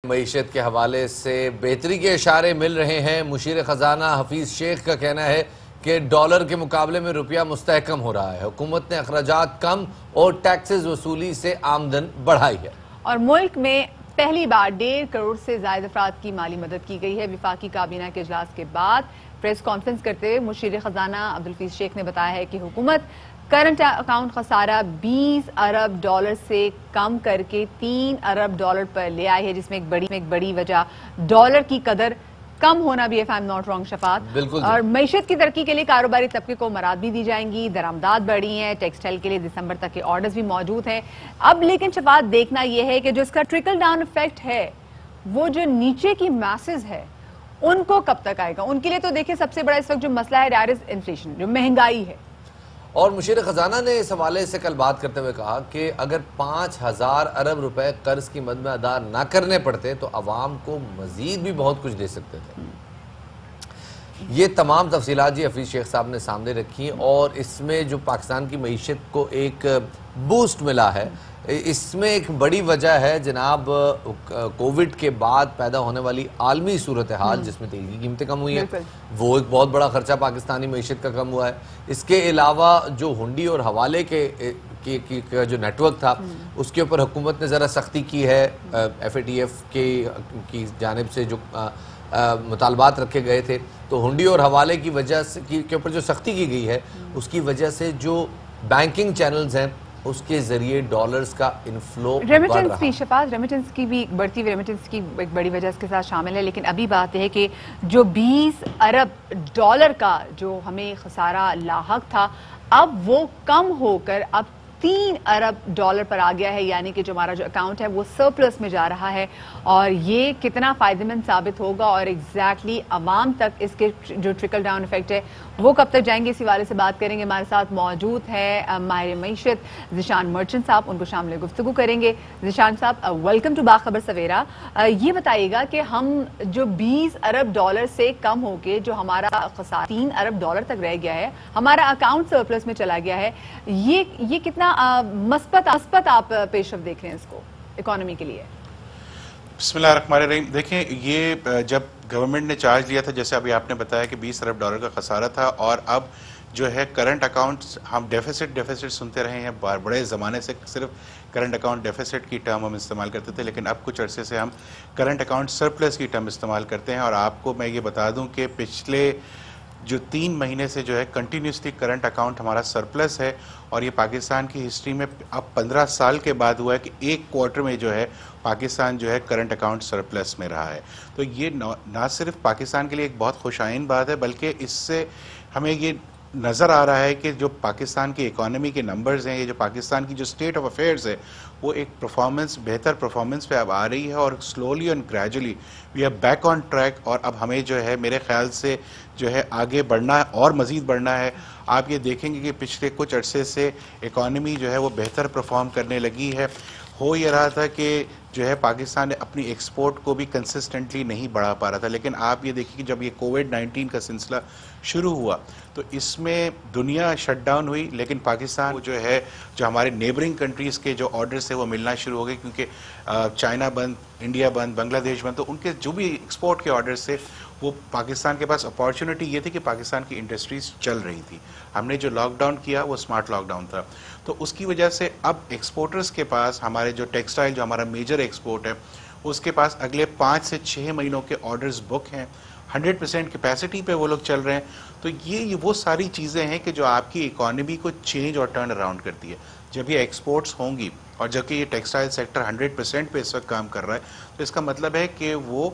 मईशत के हवाले से बेहतरी के इशारे मिल रहे हैं। मुशीर खजाना हफीज शेख का कहना है कि डॉलर के मुकाबले में रुपया मुस्तहकम हो रहा है। हुकूमत ने अखराजात कम और टैक्सेस वसूली से आमदन बढ़ाई है। और मुल्क में पहली बार 1.5 करोड़ से ज्यादा अफराद की माली मदद की गई है। विफाकी काबीना के इजलास के बाद प्रेस कॉन्फ्रेंस करते हुए मुशीर खजाना अब्दुल हफीज शेख ने बताया है कि हुकूमत करंट अकाउंट खसारा 20 अरब डॉलर से कम करके 3 अरब डॉलर पर ले आई है, जिसमें एक बड़ी वजह डॉलर की कदर कम होना भी है। If I am not wrong शफात। और मईशत की तरक्की के लिए कारोबारी तबके को मराद भी दी जाएंगी। दरामदात बढ़ी है। टेक्सटाइल के लिए दिसंबर तक के ऑर्डर्स भी मौजूद हैं। अब लेकिन शफात देखना यह है कि जो इसका ट्रिकल डाउन इफेक्ट है वो जो नीचे की मैसेज है उनको कब तक आएगा। उनके लिए तो देखिए सबसे बड़ा इस वक्त जो मसला है दैट इज इन्फ्लेशन, जो महंगाई है। और मुशीर खजाना ने इस हवाले से कल बात करते हुए कहा कि अगर 5000 अरब रुपए कर्ज की मद में अदा ना करने पड़ते तो अवाम को मजीद भी बहुत कुछ दे सकते थे। ये तमाम तफसीलात जी हफीज शेख साहब ने सामने रखी और इसमें जो पाकिस्तान की मईशत को एक बूस्ट मिला है, इसमें एक बड़ी वजह है जनाब कोविड के बाद पैदा होने वाली आलमी सूरत हाल, जिसमें तेल की कीमतें कम हुई हैं। वो एक बहुत बड़ा खर्चा पाकिस्तानी मईशत का कम हुआ है। इसके अलावा जो हुंडी और हवाले के जो नेटवर्क था उसके ऊपर हुकूमत ने ज़रा सख्ती की है। FATF की जानिब से जो मुतालबात रखे गए थे, तो हुंडी और हवाले की वजह से के ऊपर जो सख्ती की गई है उसकी वजह से जो बैंकिंग चैनल्स हैं उसके जरिए डॉलर्स का इनफ्लो रेमिटेंस भी शफात, रेमिटेंस की भी बढ़ती हुई रेमिटेंस की एक बड़ी वजह इसके साथ शामिल है। लेकिन अभी बात है कि जो 20 अरब डॉलर का जो हमें खसारा लाहक था अब वो कम होकर अब 3 अरब डॉलर पर आ गया है, यानी कि जो हमारा जो अकाउंट है वो सरप्लस में जा रहा है। और ये कितना फ़ायदेमंद साबित होगा और एग्जैक्टली अवाम तक इसके जो ट्रिकल डाउन इफेक्ट है वो कब तक जाएंगे, इस हवाले से बात करेंगे। हमारे साथ मौजूद है माहिर मईशत ज़ीशान मर्चेंट साहब, उनको शामिल गुफ्तगू करेंगे। ज़ीशान साहब वेलकम टू बाखबर सवेरा। ये बताइएगा कि हम जो 20 अरब डॉलर से कम होके जो हमारा खसारा 3 अरब डॉलर तक रह गया है, हमारा अकाउंट सरप्लस में चला गया है, ये कितना मस्बत आप पेशरफ देख रहे हैं इसको इकोनॉमी के लिए? बिस्मिल्लाहिर्रहमानिर्रहीम। देखें, ये जब गवर्नमेंट ने चार्ज लिया था, जैसे अभी आपने बताया कि 20 अरब डॉलर का खसारा था और अब जो है करंट अकाउंट्स, हम डेफिसिट सुनते रहे हैं बड़े ज़माने से, सिर्फ करंट अकाउंट डेफिसिट की टर्म हम इस्तेमाल करते थे, लेकिन अब कुछ अरसे से हम करंट अकाउंट सरप्लस की टर्म इस्तेमाल करते हैं। और आपको मैं ये बता दूं कि पिछले जो 3 महीने से जो है कंटिन्यूसली करंट अकाउंट हमारा सरप्लस है और ये पाकिस्तान की हिस्ट्री में अब 15 साल के बाद हुआ है कि एक क्वार्टर में जो है पाकिस्तान जो है करंट अकाउंट सरप्लस में रहा है। तो ये ना सिर्फ पाकिस्तान के लिए एक बहुत खुशाइन बात है, बल्कि इससे हमें ये नज़र आ रहा है कि जो पाकिस्तान की इकोनॉमी के नंबर्स हैं, ये जो पाकिस्तान की जो स्टेट ऑफ अफेयर्स है वो एक बेहतर परफॉर्मेंस पे अब आ रही है और slowly and gradually we are back on track. और अब हमें जो है मेरे ख्याल से जो है आगे बढ़ना है और मज़ीद बढ़ना है। आप ये देखेंगे कि पिछले कुछ अरसे से इकोनॉमी जो है वो बेहतर परफॉर्म करने लगी है। हो ये रहा था कि जो है पाकिस्तान अपनी एक्सपोर्ट को भी कंसिस्टेंटली नहीं बढ़ा पा रहा था, लेकिन आप ये देखिए कि जब ये कोविड-19 का सिलसिला शुरू हुआ तो इसमें दुनिया शट डाउन हुई, लेकिन पाकिस्तान जो है जो हमारे नेबरिंग कंट्रीज़ के जो ऑर्डर्स थे वो मिलना शुरू हो गए, क्योंकि चाइना बंद, इंडिया बंद, बांग्लादेश बंद, तो उनके जो भी एक्सपोर्ट के ऑर्डर्स थे वो पाकिस्तान के पास अपॉर्चुनिटी ये थी कि पाकिस्तान की इंडस्ट्रीज़ चल रही थी। हमने जो लॉकडाउन किया वो स्मार्ट लॉकडाउन था, तो उसकी वजह से अब एक्सपोर्टर्स के पास हमारे जो टेक्सटाइल जो हमारा मेजर एक्सपोर्ट है उसके पास अगले 5 से 6 महीनों के ऑर्डर्स बुक हैं, 100% कैपेसिटी पे वो लोग चल रहे हैं। तो ये वो सारी चीज़ें हैं कि जो आपकी इकोनॉमी को चेंज और टर्न अराउंड करती है। जब ये एक्सपोर्ट्स होंगी और जबकि ये टेक्सटाइल सेक्टर 100% पे इस वक्त काम कर रहा है, तो इसका मतलब है कि वो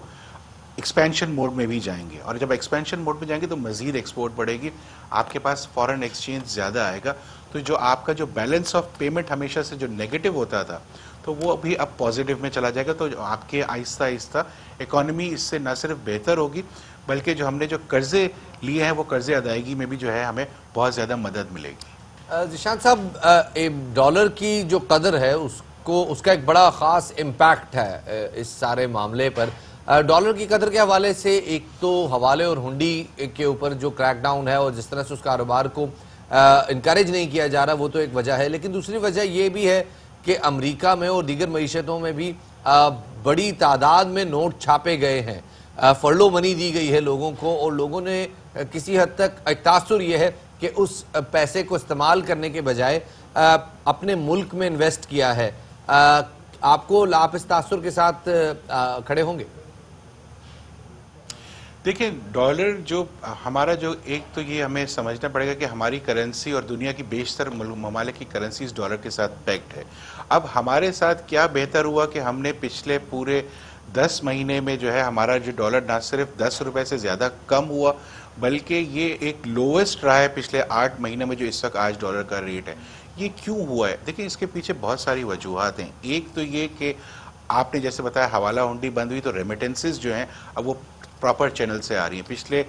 एक्सपेंशन मोड में भी जाएंगे और जब एक्सपेंशन मोड में जाएंगे तो मज़ीद एक्सपोर्ट बढ़ेगी, आपके पास फॉरेन एक्सचेंज ज़्यादा आएगा। तो जो आपका जो बैलेंस ऑफ पेमेंट हमेशा से जो नेगेटिव होता था तो वो भी अब पॉजिटिव में चला जाएगा। तो आपके आहिस्ता आहिस्ता इकोनॉमी इससे न सिर्फ बेहतर होगी बल्कि जो हमने जो कर्जे लिए हैं वो कर्जे अदायगी में भी जो है हमें बहुत ज़्यादा मदद मिलेगी। ज़ीशान साहब, डॉलर की जो कदर है उसका एक बड़ा ख़ास इम्पैक्ट है इस सारे मामले पर। डॉलर की कदर के हवाले से एक तो हवाले और हुंडी के ऊपर जो क्रैकडाउन है और जिस तरह से उस कारोबार को इनकरेज नहीं किया जा रहा वो तो एक वजह है, लेकिन दूसरी वजह ये भी है कि अमेरिका में और दीगर मईशतों में भी बड़ी तादाद में नोट छापे गए हैं, फरलो मनी दी गई है लोगों को, और लोगों ने किसी हद तक एक तासुर यह है कि उस पैसे को इस्तेमाल करने के बजाय अपने मुल्क में इन्वेस्ट किया है। आपको आप इस तासुर के साथ खड़े होंगे? देखिए, डॉलर जो हमारा जो एक तो ये हमें समझना पड़ेगा कि हमारी करेंसी और दुनिया की बेशतर ममालिक की करेंसी इस डॉलर के साथ पैक्ड है। अब हमारे साथ क्या बेहतर हुआ कि हमने पिछले पूरे 10 महीने में जो है हमारा जो डॉलर ना सिर्फ 10 रुपए से ज़्यादा कम हुआ, बल्कि ये एक लोवेस्ट रहा है पिछले 8 महीने में जो इस वक्त आज डॉलर का रेट है। ये क्यों हुआ है? देखिए, इसके पीछे बहुत सारी वजूहत हैं। एक तो ये कि आपने जैसे बताया हवाला हुंडी बंद हुई तो रेमिटेंसेस जो हैं अब वो प्रॉपर चैनल से आ रही हैं। पिछले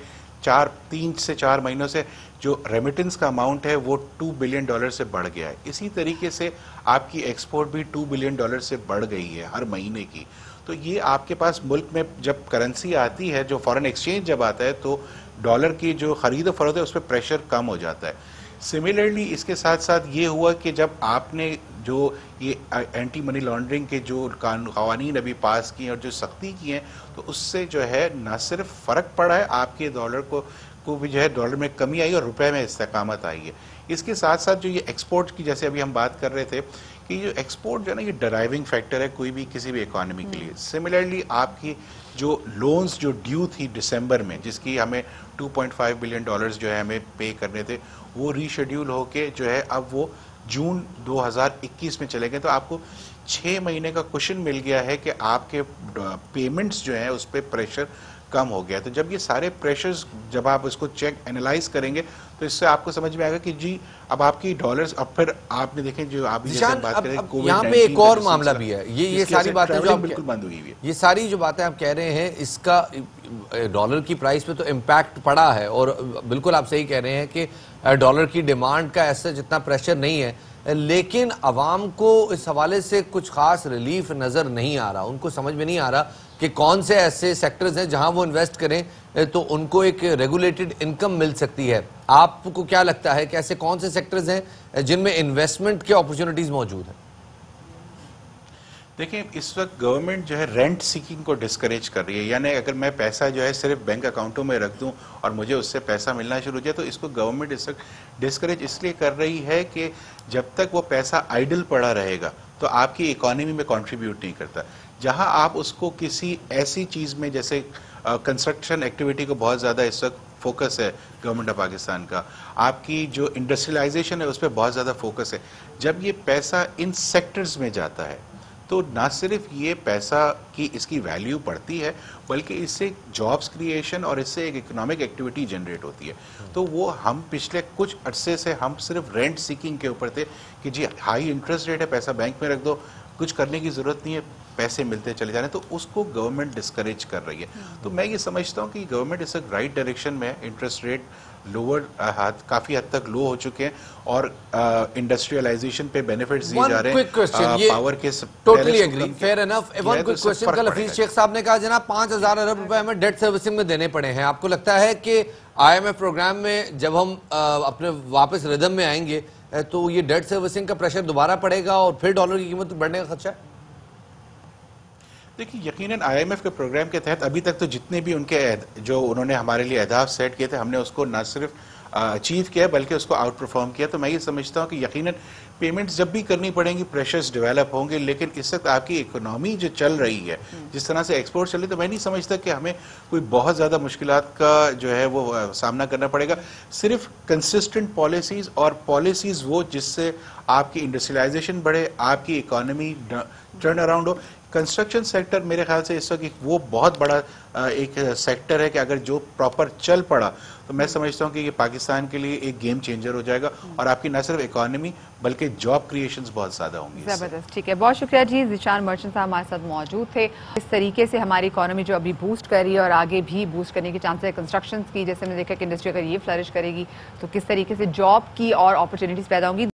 3 से 4 महीनों से जो रेमिटेंस का अमाउंट है वो $2 बिलियन से बढ़ गया है। इसी तरीके से आपकी एक्सपोर्ट भी $2 बिलियन से बढ़ गई है हर महीने की। तो ये आपके पास मुल्क में जब करेंसी आती है, जो फॉरेन एक्सचेंज जब आता है, तो डॉलर की जो खरीद फरोख्त है उस पर प्रेशर कम हो जाता है। सिमिलरली इसके साथ साथ ये हुआ कि जब आपने जो ये एंटी मनी लॉन्ड्रिंग के जो कानून अभी पास किए और जो सख्ती की हैं, तो उससे जो है ना सिर्फ फ़र्क पड़ा है, आपके डॉलर को भी जो है डॉलर में कमी आई और रुपए में इस्तेकामत आई है। इसके साथ साथ जो ये एक्सपोर्ट की, जैसे अभी हम बात कर रहे थे कि जो एक्सपोर्ट जो है ना, ये ड्राइविंग फैक्टर है कोई भी किसी भी इकोनॉमी के लिए। सिमिलरली आपकी जो लोन्स जो ड्यू थी दिसंबर में, जिसकी हमें $2.5 बिलियन जो है हमें पे करने थे, वो रीशेड्यूल होके जो है अब वो जून 2021 में चले गए। तो आपको 6 महीने का कुशन मिल गया है कि आपके पेमेंट्स जो है उस पर प्रेशर कम हो गया। तो जब ये सारे प्रेशर्स, जब आप इसको चेक एनालाइज करेंगे तो इससे आपको समझ में आएगा कि जी अब आपकी डॉलर्स, अब फिर आपने देखें जो आप जैसे बात करें कोविड, यहाँ पे एक और मामला भी है। ये सारी बातें जो आप बिल्कुल बंद हुई है, ये सारी जो बातें आप कह रहे हैं, इसका डॉलर की प्राइस पे तो इम्पैक्ट पड़ा है, और बिल्कुल आप सही कह रहे हैं कि डॉलर की डिमांड का ऐसा जितना प्रेशर नहीं है, लेकिन अवाम को इस हवाले से कुछ खास रिलीफ नज़र नहीं आ रहा। उनको समझ में नहीं आ रहा कि कौन से ऐसे सेक्टर्स हैं जहां वो इन्वेस्ट करें तो उनको एक रेगुलेटेड इनकम मिल सकती है। आपको क्या लगता है कि ऐसे कौन से सेक्टर्स हैं जिनमें इन्वेस्टमेंट की अपॉर्चुनिटीज मौजूद हैं? देखिए, इस वक्त गवर्नमेंट जो है रेंट सीकिंग को डिस्करेज कर रही है। यानी अगर मैं पैसा जो है सिर्फ बैंक अकाउंटों में रख दूं और मुझे उससे पैसा मिलना शुरू हो जाए, तो इसको गवर्नमेंट इस वक्त डिस्करेज इसलिए कर रही है कि जब तक वो पैसा आइडल पड़ा रहेगा तो आपकी इकोनॉमी में कंट्रीब्यूट नहीं करता। जहां आप उसको किसी ऐसी चीज़ में, जैसे कंस्ट्रक्शन एक्टिविटी को बहुत ज़्यादा इस वक्त फोकस है गवर्नमेंट ऑफ पाकिस्तान का, आपकी जो इंडस्ट्रियलाइजेशन है उस पर बहुत ज़्यादा फोकस है। जब ये पैसा इन सेक्टर्स में जाता है तो ना सिर्फ ये पैसा की इसकी वैल्यू बढ़ती है, बल्कि इससे जॉब्स क्रिएशन और इससे एक इकोनॉमिक एक्टिविटी जनरेट होती है। तो वो हम पिछले कुछ अरसे से हम सिर्फ रेंट सीकिंग के ऊपर थे कि जी हाई इंटरेस्ट रेट है, पैसा बैंक में रख दो, कुछ करने की ज़रूरत नहीं है, पैसे मिलते चले जा रहे हैं, तो उसको गवर्नमेंट डिस्करेज कर रही है। तो मैं ये समझता हूँ कि गवर्नमेंट इस राइट डायरेक्शन में है। इंटरेस्ट रेट लोअर काफ़ी हद तक लो हो चुके हैं और इंडस्ट्रियलाइजेशन पे बेनिफिट्स दिए जा रहे हैं। पावर के totally agree, fair enough. One quick question, कल हफीज शेख साहब ने कहा जनाब 5,000 अरब रुपए हमें डेट सर्विसिंग में देने पड़े हैं। आपको लगता है कि IMF प्रोग्राम में जब हम अपने वापस रिदम में आएंगे तो ये डेट सर्विसिंग का प्रेशर दोबारा पड़ेगा और फिर डॉलर की कीमत बढ़ने का खदशा है? देखिए, यकीनन IMF के प्रोग्राम के तहत अभी तक तो जितने भी उनके जो उन्होंने हमारे लिए अहदाफ सेट किए थे, हमने उसको न सिर्फ अचीव किया बल्कि उसको आउट परफॉर्म किया। तो मैं ये समझता हूँ कि यकीनन पेमेंट्स जब भी करनी पड़ेंगी, प्रेशर्स डेवलप होंगे, लेकिन इस वक्त आपकी इकोनॉमी जो चल रही है, जिस तरह से एक्सपोर्ट चल रही है, तो मैं नहीं समझता कि हमें कोई बहुत ज़्यादा मुश्किलात का जो है वो सामना करना पड़ेगा। सिर्फ कंसिस्टेंट पॉलिसीज़ और पॉलिसीज़ वो जिससे आपकी इंडस्ट्रियलाइजेशन बढ़े, आपकी इकोनॉमी टर्न अराउंड हो। कंस्ट्रक्शन सेक्टर मेरे ख्याल से इस वक्त वो बहुत बड़ा एक सेक्टर है कि अगर जो प्रॉपर चल पड़ा तो मैं समझता हूँ कि ये पाकिस्तान के लिए एक गेम चेंजर हो जाएगा और आपकी न सिर्फ इकोनॉमी बल्कि जॉब क्रिएशंस बहुत ज़्यादा होंगी। ज़बरदस्त, ठीक है, बहुत शुक्रिया जी। ज़ीशान मर्चेंट साहब हमारे साथ मौजूद थे। इस तरीके से हमारी इकोनॉमी जो अभी बूस्ट कर रही है और आगे भी बूस्ट करने के चांसेस है कंस्ट्रक्शन की, जैसे हमने देखा कि इंडस्ट्री अगर ये फ्लरिश करेगी तो किस तरीके से जॉब की और अपॉर्चुनिटीज़ पैदा होंगी।